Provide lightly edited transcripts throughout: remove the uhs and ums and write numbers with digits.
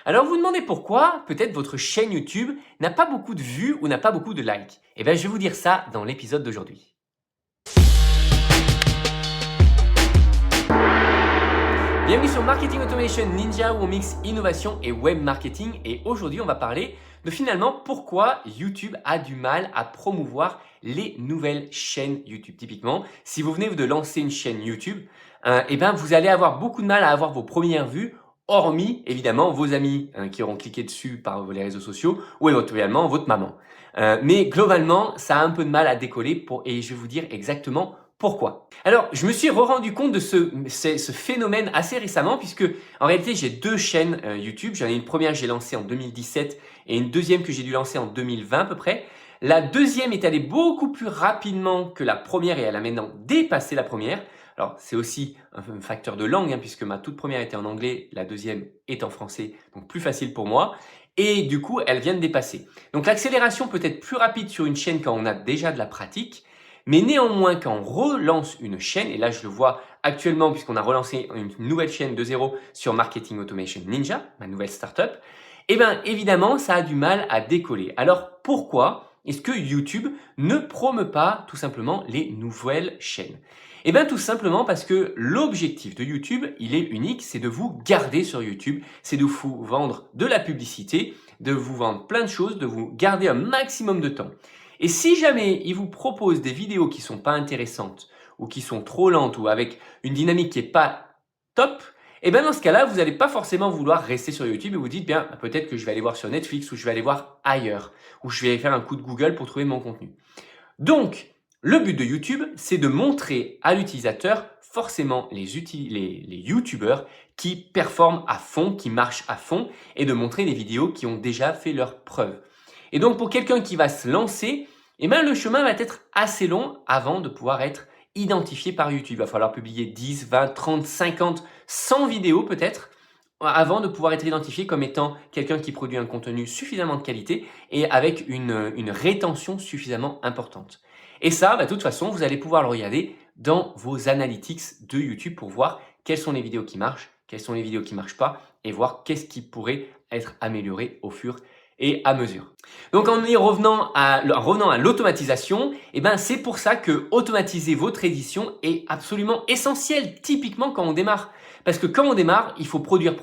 Alors vous vous demandez pourquoi peut-être votre chaîne YouTube n'a pas beaucoup de vues ou n'a pas beaucoup de likes. Eh bien je vais vous dire ça dans l'épisode d'aujourd'hui. Bienvenue sur Marketing Automation Ninja où on mixe innovation et web marketing et aujourd'hui on va parler de finalement pourquoi YouTube a du mal à promouvoir les nouvelles chaînes YouTube. Typiquement, si vous venez de lancer une chaîne YouTube, vous allez avoir beaucoup de mal à avoir vos premières vues, hormis évidemment vos amis qui auront cliqué dessus par les réseaux sociaux ou éventuellement votre maman. Mais globalement, ça a un peu de mal à décoller et je vais vous dire exactement pourquoi. Alors, je me suis rendu compte de ce phénomène assez récemment puisque en réalité, j'ai deux chaînes YouTube. J'en ai une première que j'ai lancée en 2017 et une deuxième que j'ai dû lancer en 2020 à peu près. La deuxième est allée beaucoup plus rapidement que la première et elle a maintenant dépassé la première. Alors, c'est aussi un facteur de langue puisque ma toute première était en anglais, la deuxième est en français, donc plus facile pour moi. Et du coup, elle vient de dépasser. Donc, l'accélération peut être plus rapide sur une chaîne quand on a déjà de la pratique. Mais néanmoins, quand on relance une chaîne, et là je le vois actuellement puisqu'on a relancé une nouvelle chaîne de zéro sur Marketing Automation Ninja, ma nouvelle startup, eh bien évidemment ça a du mal à décoller. Alors pourquoi est-ce que YouTube ne promeut pas tout simplement les nouvelles chaînes? Eh bien tout simplement parce que l'objectif de YouTube, il est unique, c'est de vous garder sur YouTube, c'est de vous vendre de la publicité, de vous vendre plein de choses, de vous garder un maximum de temps. Et si jamais il vous propose des vidéos qui sont pas intéressantes ou qui sont trop lentes ou avec une dynamique qui est pas top, et bien dans ce cas-là, vous n'allez pas forcément vouloir rester sur YouTube et vous dites bien peut-être que je vais aller voir sur Netflix ou je vais aller voir ailleurs ou je vais aller faire un coup de Google pour trouver mon contenu. Donc, le but de YouTube, c'est de montrer à l'utilisateur forcément les YouTubeurs qui performent à fond, qui marchent à fond et de montrer des vidéos qui ont déjà fait leurs preuves. Et donc, pour quelqu'un qui va se lancer, le chemin va être assez long avant de pouvoir être identifié par YouTube. Il va falloir publier 10, 20, 30, 50, 100 vidéos peut-être avant de pouvoir être identifié comme étant quelqu'un qui produit un contenu suffisamment de qualité et avec une rétention suffisamment importante. Et ça, de toute façon, vous allez pouvoir le regarder dans vos analytics de YouTube pour voir quelles sont les vidéos qui marchent, quelles sont les vidéos qui ne marchent pas et voir qu'est-ce qui pourrait être amélioré au fur et à mesure. Donc en revenant à l'automatisation, c'est pour ça que automatiser votre édition est absolument essentiel, typiquement quand on démarre. Parce que quand on démarre, il faut produire,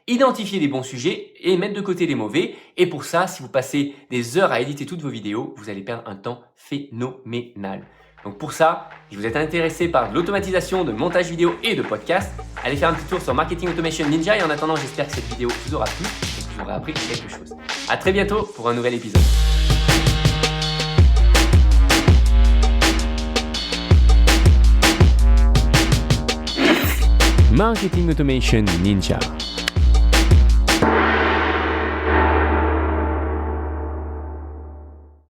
identifier les bons sujets et mettre de côté les mauvais. Et pour ça, si vous passez des heures à éditer toutes vos vidéos, vous allez perdre un temps phénoménal. Donc pour ça, si vous êtes intéressé par l'automatisation de montage vidéo et de podcast, allez faire un petit tour sur Marketing Automation Ninja et en attendant, j'espère que cette vidéo vous aura plu et que vous aurez appris quelque chose. À très bientôt pour un nouvel épisode. Marketing Automation Ninja.